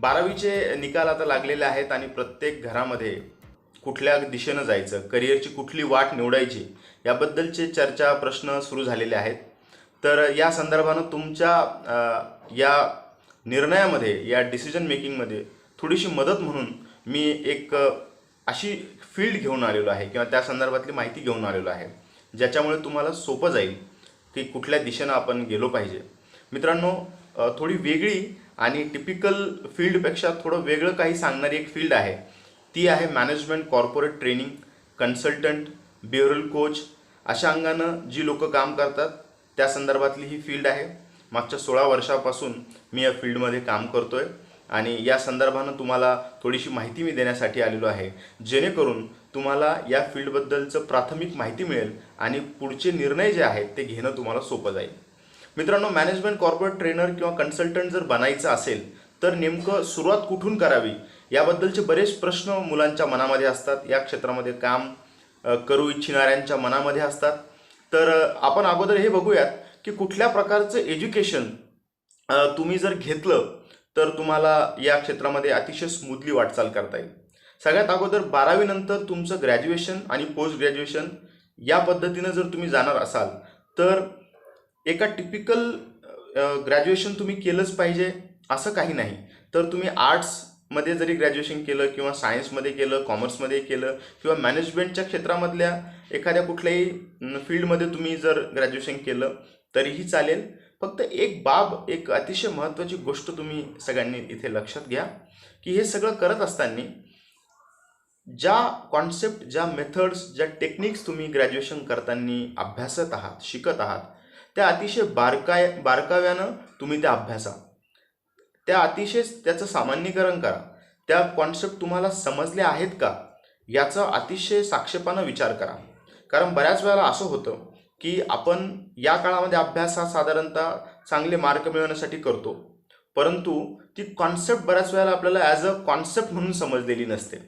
12वीचे निकाल आता लागलेले आहेत आणि प्रत्येक घरामध्ये कुठल्या दिशेनं जायचं, करिअरची कुठली वाट निवडायची याबद्दलचे चर्चा प्रश्न सुरू झालेले आहेत. तर या संदर्भानं तुमच्या या निर्णयामध्ये, या डिसिजन मेकिंगमध्ये थोडीशी मदत म्हणून मी एक अशी फील्ड घेऊन आलेलो आहे किंवा त्या संदर्भातली माहिती घेऊन आलेलो आहे, ज्याच्यामुळे तुम्हाला सोपं जाईल की कुठल्या दिशेनं आपण गेलो पाहिजे. मित्रांनो, थोडी वेगळी आणि टिपिकल फील्डपेक्षा थोडं वेगळं काही सांगणारी एक फील्ड आहे. ती आहे management corporate training, consultant, behavioural coach अशा अंगानं जी लोक काम करतात त्या संदर्भातली ही फील्ड आहे. मागच्या 16 वर्षापासून मी या फील्डमध्ये काम करतो आहे आणि या संदर्भानं तुम्हाला थोडीशी माहिती मी देण्यासाठी आलेलो आहे, जेणेकरून तुम्हाला या फील्डबद्दलचं प्राथमिक माहिती मिळेल आणि पुढचे निर्णय जे आहेत ते घेणं तुम्हाला सोपं जाईल. मित्रांनो, मॅनेजमेंट कॉर्पोरेट ट्रेनर किंवा कन्सल्टंट जर बनायचं असेल तर नेमकं सुरुवात कुठून करावी याबद्दलचे बरेच प्रश्न मुलांच्या मनामध्ये असतात, या क्षेत्रामध्ये काम करू इच्छिणाऱ्यांच्या मनामध्ये असतात. तर आपण अगोदर हे बघूयात की कुठल्या प्रकारचं एज्युकेशन तुम्ही जर घेतलं तर तुम्हाला या क्षेत्रामध्ये अतिशय स्मूथली वाटचाल करता येईल. सगळ्यात अगोदर 12वी नंतर तुमचं ग्रॅज्युएशन आणि पोस्ट ग्रॅज्युएशन या पद्धतीनं जर तुम्ही जाणार असाल तर एका टिपिकल ग्रॅज्युएशन तुम्ही केलंच पाहिजे असं काही नाही. तर तुम्ही आर्ट्समध्ये जरी ग्रॅज्युएशन केलं किंवा सायन्समध्ये केलं, कॉमर्समध्ये केलं किंवा मॅनेजमेंटच्या क्षेत्रामधल्या एखाद्या कुठल्याही फील्डमध्ये तुम्ही जर ग्रॅज्युएशन केलं तरीही चालेल. फक्त एक अतिशय महत्त्वाची गोष्ट तुम्ही सगळ्यांनी इथे लक्षात घ्या की हे सगळं करत असताना ज्या कॉन्सेप्ट, ज्या मेथड्स, ज्या टेक्निक्स तुम्ही ग्रॅज्युएशन करताना अभ्यासत आहात, शिकत आहात, त्या अतिशय बारकाव्यानं तुम्ही त्या अभ्यासा. त्याचं सामान्यीकरण करा. त्या कॉन्सेप्ट तुम्हाला समजल्या आहेत का याचा अतिशय साक्षेपानं विचार करा. कारण बऱ्याच वेळेला असं होतं की आपण या काळामध्ये अभ्यास हा साधारणतः चांगले मार्क मिळवण्यासाठी करतो, परंतु ती कॉन्सेप्ट बऱ्याच वेळेला आपल्याला ॲज अ कॉन्सेप्ट म्हणून समजलेली नसते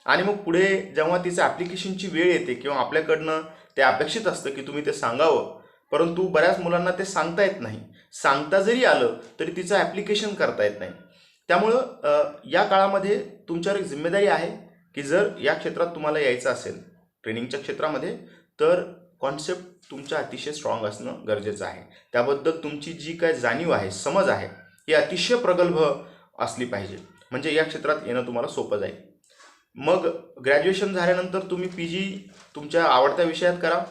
आणि मग पुढे जेव्हा तिचं ॲप्लिकेशनची वेळ येते किंवा आपल्याकडनं ते अपेक्षित असतं की तुम्ही ते सांगावं, परंतु बऱ्याच मुलांना ते सांगता येत नाही. सांगता जरी आलं तरी तिचं ॲप्लिकेशन करता येत नाही. त्यामुळं या काळामध्ये तुमच्यावर एक जिम्मेदारी आहे की जर या क्षेत्रात तुम्हाला यायचं असेल, ट्रेनिंगच्या क्षेत्रामध्ये, तर कॉन्सेप्ट तुमच्या अतिशय स्ट्रॉंग असणं गरजेचं आहे. त्याबद्दल तुमची जी काय जाणीव आहे, समज आहे, ही अतिशय प्रगल्भ असली पाहिजे, म्हणजे या क्षेत्रात येणं तुम्हाला सोपं जाईल. मग ग्रॅज्युएशन झाल्यानंतर तुम्ही PG तुमच्या आवडत्या विषयात करा.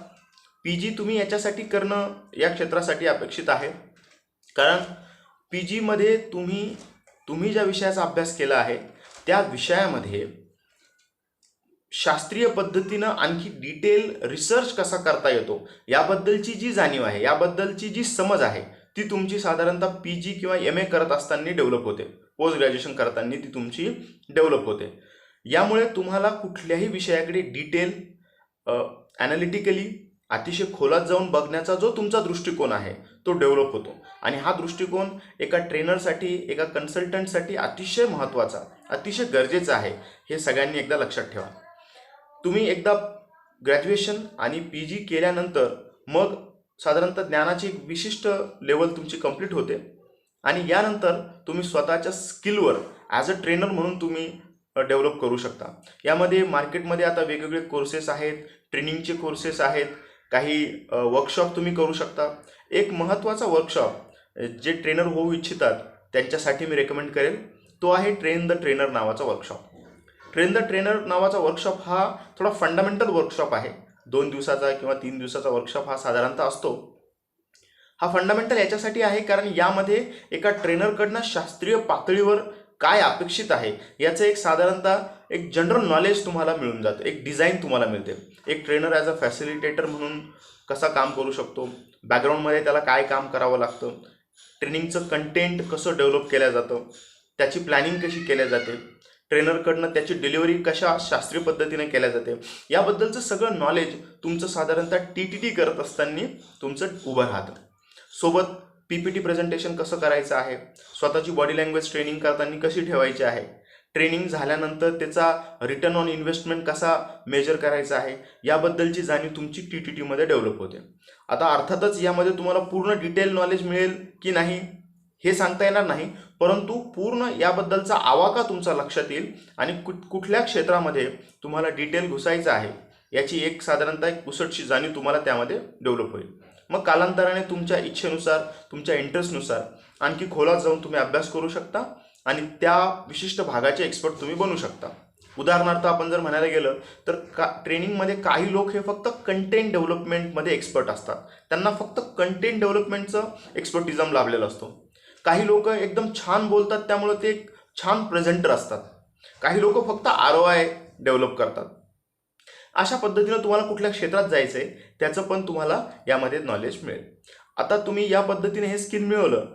PG तुम्ही याच्यासाठी करणं या क्षेत्रासाठी अपेक्षित आहे, कारण PGमध्ये तुम्ही ज्या विषयाचा अभ्यास केला आहे त्या विषयामध्ये शास्त्रीय पद्धतीनं आणखी डिटेल रिसर्च कसा करता येतो याबद्दलची जी जाणीव आहे, याबद्दलची जी समज आहे, ती तुमची साधारणतः PG किंवा MA करत असताना डेव्हलप होते. पोस्ट ग्रॅज्युएशन करताना ती तुमची डेव्हलप होते. यामुळे तुम्हाला कुठल्याही विषयाकडे डिटेल, ॲनालिटिकली अतिशय खोलात जाऊन बघण्याचा जो तुमचा दृष्टिकोन आहे तो डेव्हलप होतो आणि हा दृष्टिकोन एका ट्रेनरसाठी, एका कन्सल्टंटसाठी अतिशय महत्त्वाचा, अतिशय गरजेचा आहे. हे सगळ्यांनी एकदा लक्षात ठेवा. तुम्ही एकदा ग्रॅज्युएशन आणि PG केल्यानंतर मग साधारणतः ज्ञानाची एक विशिष्ट लेवल तुमची कंप्लीट होते आणि यानंतर तुम्ही स्वतःच्या स्किलवर ॲज अ ट्रेनर म्हणून तुम्ही डेव्हलप करू शकता. यामध्ये मार्केटमध्ये आता वेगवेगळे कोर्सेस आहेत, ट्रेनिंगचे कोर्सेस आहेत, काही वर्कशॉप तुम्ही करू शकता. एक महत्त्वाचा वर्कशॉप जे ट्रेनर होऊ इच्छितात त्यांच्यासाठी मी रेकमेंड करेल, तो आहे ट्रेन द ट्रेनर नावाचा वर्कशॉप. ट्रेन द ट्रेनर नावाचा वर्कशॉप हा थोडा फंडामेंटल वर्कशॉप आहे. 2 दिवसाचा किंवा 3 दिवसाचा वर्कशॉप हा साधारणतः असतो. हा फंडामेंटल याच्यासाठी आहे कारण यामध्ये एका ट्रेनरकडनं शास्त्रीय पातळीवर काय अपेक्षित आहे याचं एक साधारणतः एक जनरल नॉलेज तुम्हाला मिळून जातं, एक डिझाईन तुम्हाला मिळते. एक ट्रेनर ॲज अ फॅसिलिटेटर म्हणून कसा काम करू शकतो, बॅकग्राऊंडमध्ये त्याला काय काम करावं लागतं, ट्रेनिंगचं कंटेंट कसं डेव्हलप केलं जातं, त्याची प्लॅनिंग कशी केल्या जाते, ट्रेनरकडनं त्याची डिलिव्हरी कशा शास्त्रीय पद्धतीने केल्या जाते, याबद्दलचं सगळं नॉलेज तुमचं साधारणतः TTT करत असताना तुमचं उभं राहतं. सोबत PPT प्रेझेंटेशन कसं करायचं आहे, स्वतःची बॉडी लँग्वेज ट्रेनिंग करताना कशी ठेवायची आहे, ट्रेनिंग झाल्यानंतर त्याचा रिटर्न ऑन इन्व्हेस्टमेंट कसा मेजर करायचा आहे, याबद्दलची जाणीव तुमची TTTमध्ये डेव्हलप होते. आता अर्थातच यामध्ये तुम्हाला पूर्ण डिटेल नॉलेज मिळेल की नाही हे सांगता येणार नाही. परंतु पूर्ण याबद्दलचा आवाका तुमचा लक्षात येईल आणि कुठल्या क्षेत्रामध्ये तुम्हाला डिटेल घुसायचं आहे याची एक साधारणतः एक पुसटशी जाणीव तुम्हाला त्यामध्ये डेव्हलप होईल. मग कालांतराने तुमच्या इच्छेनुसार, तुमच्या इंटरेस्टनुसार आणखी खोलात जाऊन तुम्ही अभ्यास करू शकता आणि त्या विशिष्ट भागाचे एक्सपर्ट तुम्ही बनू शकता. उदाहरणार्थ आपण जर म्हणायला गेलं तर ट्रेनिंगमध्ये काही लोक हे फक्त कंटेंट डेव्हलपमेंटमध्ये एक्सपर्ट असतात. त्यांना फक्त कंटेंट डेव्हलपमेंटचं एक्सपर्टिझम लाभलेलं असतो. काही लोक एकदम छान बोलतात त्यामुळे ते एक छान प्रेझेंटर असतात. काही लोक फक्त ROI डेव्हलप करतात. अशा पद्धतीनं तुम्हाला कुठल्या क्षेत्रात जायचं आहे त्याचं पण तुम्हाला यामध्ये नॉलेज मिळेल. आता तुम्ही या पद्धतीने हे स्किल मिळवलं.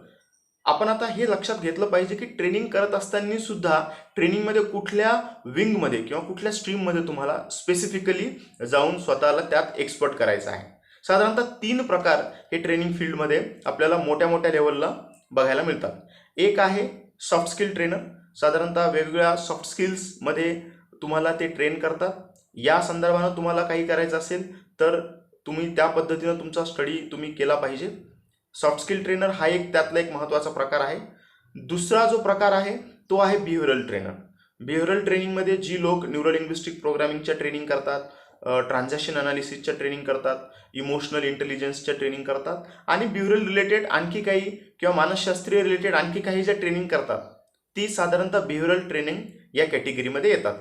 आपण आता हे लक्षात घेतलं पाहिजे की ट्रेनिंग करत असताना सुद्धा ट्रेनिंगमध्ये कुठल्या विंगमध्ये किंवा कुठल्या स्ट्रीममध्ये तुम्हाला स्पेसिफिकली जाऊन स्वतःला त्यात एक्सपर्ट करायचं आहे. साधारणतः 3 प्रकार हे ट्रेनिंग फील्डमध्ये आपल्याला मोठ्या मोठ्या लेवलला बघायला मिळतात. एक आहे सॉफ्ट स्किल ट्रेनर. साधारणतः वेगवेगळ्या सॉफ्ट स्किल्समध्ये तुम्हाला ते ट्रेन करतात. या संदर्भानं तुम्हाला काही करायचं असेल तर तुम्ही त्या पद्धतीनं तुमचा स्टडी तुम्ही केला पाहिजे. सॉफ्ट स्किल ट्रेनर हा एक त्यातला एक महत्त्वाचा प्रकार आहे. दुसरा जो प्रकार आहे तो आहे बिहेवियरल ट्रेनर. बिहेवियरल ट्रेनिंगमध्ये जी लोक न्यूरो लिंग्विस्टिक प्रोग्रामिंगच्या ट्रेनिंग करतात, ट्रान्झॅक्शन अनालिसिसच्या ट्रेनिंग करतात, इमोशनल इंटेलिजन्सच्या ट्रेनिंग करतात आणि बिहेवियरल रिलेटेड आणखी काही किंवा मानसशास्त्रीय रिलेटेड आणखी काही ज्या ट्रेनिंग करतात ती साधारणतः बिहेवियरल ट्रेनिंग या कॅटेगरीमध्ये येतात.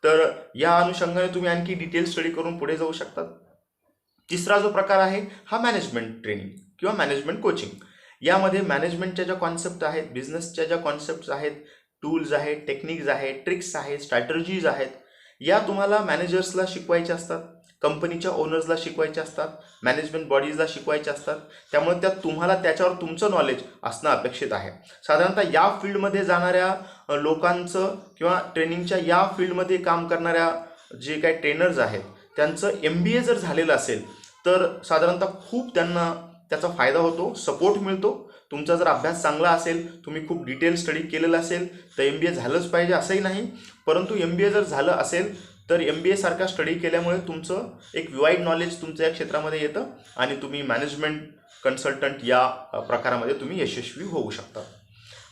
तर या अनुषंगाने तुम्ही आणखी डिटेल स्टडी करून पुढे जाऊ शकतात. तिसरा जो प्रकार आहे हा मॅनेजमेंट ट्रेनिंग किंवा मॅनेजमेंट कोचिंग. यामध्ये मॅनेजमेंटच्या ज्या कॉन्सेप्ट आहेत, बिझनेसच्या ज्या कॉन्सेप्ट्स आहेत, टूल्स आहेत, टेक्निक्स आहेत, ट्रिक्स आहेत, स्ट्रॅटर्जीज आहेत, या तुम्हाला मॅनेजर्सला शिकवायच्या असतात, कंपनीच्या ओनर्सला शिकवायच्या असतात, मॅनेजमेंट बॉडीजला शिकवायच्या असतात. त्यामुळे तुम्हाला त्याच्यावर तुमचं नॉलेज असणं अपेक्षित आहे. साधारणतः या फील्डमध्ये जाणाऱ्या लोकांचं किंवा ट्रेनिंगच्या या फील्डमध्ये काम करणाऱ्या जे काही ट्रेनर्स आहेत त्यांचं MBA जर झालेलं असेल तर साधारणतः खूप त्यांना त्याचा फायदा होतो, सपोर्ट मिळतो. तुमचा जर अभ्यास चांगला असेल, तुम्ही खूप डिटेल स्टडी केलेला असेल तर MBA झालंच पाहिजे असंही नाही. परंतु MBA जर झालं असेल तर MBA सारखा स्टडी केल्यामुळे तुमचं एक वाईड नॉलेज तुमच्या या क्षेत्रामध्ये येतं आणि तुम्ही मॅनेजमेंट कन्सल्टंट या प्रकारामध्ये तुम्ही यशस्वी होऊ शकता.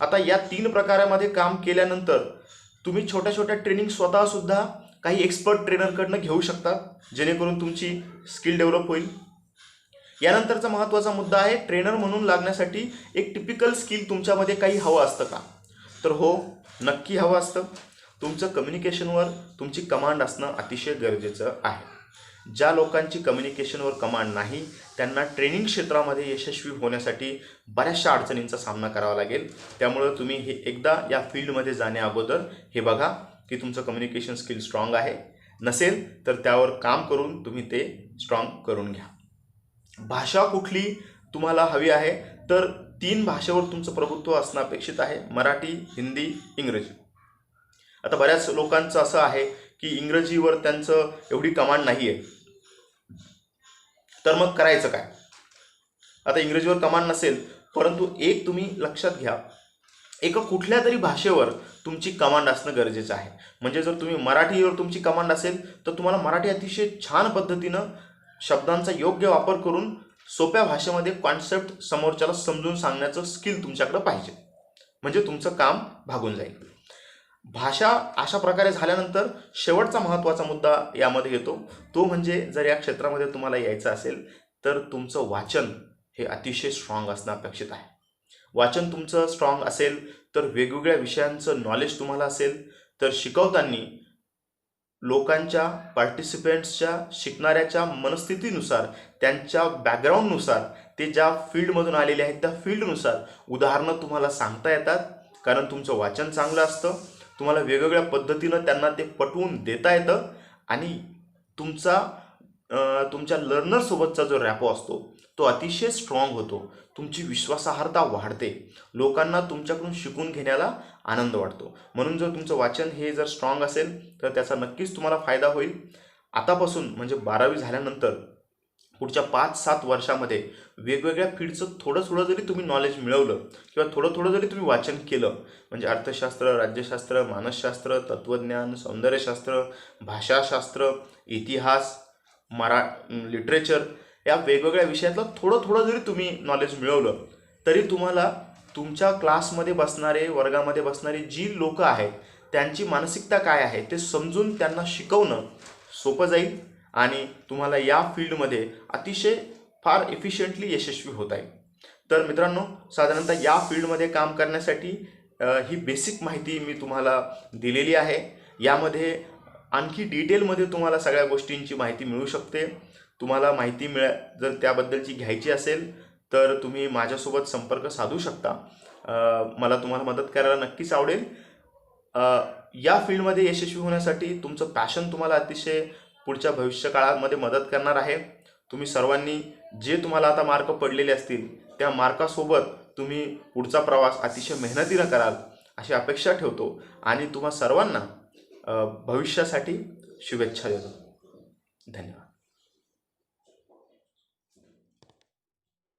आता या 3 प्रकारामध्ये काम केल्यानंतर तुम्ही छोट्या छोट्या ट्रेनिंग स्वतःसुद्धा काही एक्सपर्ट ट्रेनरकडनं घेऊ शकता जेणेकरून तुमची स्किल डेव्हलप होईल. यानंतरचा महत्त्वाचा मुद्दा आहे ट्रेनर म्हणून लागण्यासाठी एक टिपिकल स्किल तुमच्यामध्ये काही हवं असतं का? तर हो, नक्की हवं असतं. तुमचं कम्युनिकेशनवर तुमची कमांड असणं अतिशय गरजेचं आहे. ज्या लोकांची कम्युनिकेशनवर कमांड नाही त्यांना ट्रेनिंग क्षेत्रामध्ये यशस्वी होण्यासाठी बऱ्याचशा अडचणींचा सामना करावा लागेल. त्यामुळं तुम्ही हे एकदा या फील्डमध्ये जाण्याअगोदर हे बघा की तुमचं कम्युनिकेशन स्किल स्ट्रॉंग आहे. नसेल तर त्यावर काम करून तुम्ही ते स्ट्रॉंग करून घ्या. भाषा कुठली तुम्हाला हवी आहे तर 3 भाषेवर तुमचं प्रभुत्व असणं अपेक्षित आहे. मराठी, हिंदी, इंग्रजी. आता बऱ्याच लोकांचं असं आहे की इंग्रजीवर त्यांचं एवढी कमांड नाही आहे, तर मग करायचं काय? आता इंग्रजीवर कमांड नसेल परंतु एक तुम्ही लक्षात घ्या, एका कुठल्या तरी भाषेवर तुमची कमांड असणं गरजेचं आहे. म्हणजे जर तुम्ही मराठीवर तुमची कमांड असेल तर तुम्हाला मराठी अतिशय छान पद्धतीनं शब्दांचा योग्य वापर करून सोप्या भाषेमध्ये कॉन्सेप्ट समोरच्याला समजून सांगण्याचं स्किल तुमच्याकडे पाहिजे. म्हणजे तुमचं काम भागून जाईल. भाषा अशा प्रकारे झाल्यानंतर शेवटचा महत्त्वाचा मुद्दा यामध्ये येतो, तो म्हणजे जर या क्षेत्रामध्ये तुम्हाला यायचं असेल तर तुमचं वाचन हे अतिशय स्ट्रॉंग असणं अपेक्षित आहे. वाचन तुमचं स्ट्रॉंग असेल तर वेगवेगळ्या विषयांचं नॉलेज तुम्हाला असेल तर शिकवताना लोकांच्या, पार्टिसिपेंट्सच्या, शिकणाऱ्याच्या मनस्थितीनुसार, त्यांच्या बॅकग्राऊंडनुसार, ते ज्या फील्डमधून आलेले आहेत त्या फील्डनुसार उदाहरणं तुम्हाला सांगता येतात. कारण तुमचं वाचन चांगलं असतं. तुम्हाला वेगवेगळ्या पद्धतीनं त्यांना ते पटवून देता येतं आणि तुमच्या लर्नरसोबतचा जो रॅपो असतो तो अतिशय स्ट्रॉंग होतो. तुमची विश्वासार्हता वाढते. लोकांना तुमच्याकडून शिकून घेण्याला आनंद वाटतो. म्हणून जर तुमचं वाचन हे जर स्ट्रॉंग असेल तर त्याचा नक्कीच तुम्हाला फायदा होईल. आतापासून म्हणजे 12वी झाल्यानंतर पुढच्या 5-7 वर्षामध्ये वेगवेगळ्या फील्डचं थोडं जरी तुम्ही नॉलेज मिळवलं किंवा थोडं जरी तुम्ही वाचन केलं, म्हणजे अर्थशास्त्र, राज्यशास्त्र, मानसशास्त्र, तत्त्वज्ञान, सौंदर्यशास्त्र, भाषाशास्त्र, इतिहास, लिटरेचर, या वेगवेगळ्या विषयातलं थोडं जरी तुम्ही नॉलेज मिळवलं तरी तुम्हाला तुमच्या क्लासमध्ये बसणारे, वर्गामध्ये बसणारी जी लोक आहेत त्यांची मानसिकता काय आहे ते समजून त्यांना शिकवणं सोपं जाईल आणि तुम्हाला या फील्डमध्ये अतिशय फार एफिशियंटली यशस्वी होत आहे. तर मित्रांनो, साधारणतः या फील्डमध्ये काम करण्यासाठी ही बेसिक माहिती मी तुम्हाला दिलेली आहे. यामध्ये आणखी डिटेलमध्ये तुम्हाला सगळ्या गोष्टींची माहिती मिळू शकते. तुम्हाला माहिती जर त्याबद्दलची घ्यायची असेल तर तुम्ही माझ्यासोबत संपर्क साधू शकता. मला तुम्हाला मदत करायला नक्कीच आवडेल. या फील्डमध्ये यशस्वी होण्यासाठी तुमचं पॅशन तुम्हाला अतिशय पुढच्या भविष्य काळामध्ये मदत करणार आहे. तुम्ही सर्वांनी जे तुम्हाला आता मार्क पडलेले असतील त्या मार्कासोबत तुम्ही पुढचा प्रवास अतिशय मेहनतीनं कराल अशी अपेक्षा ठेवतो आणि तुम्हा सर्वांना भविष्यासाठी शुभेच्छा देतो. धन्यवाद.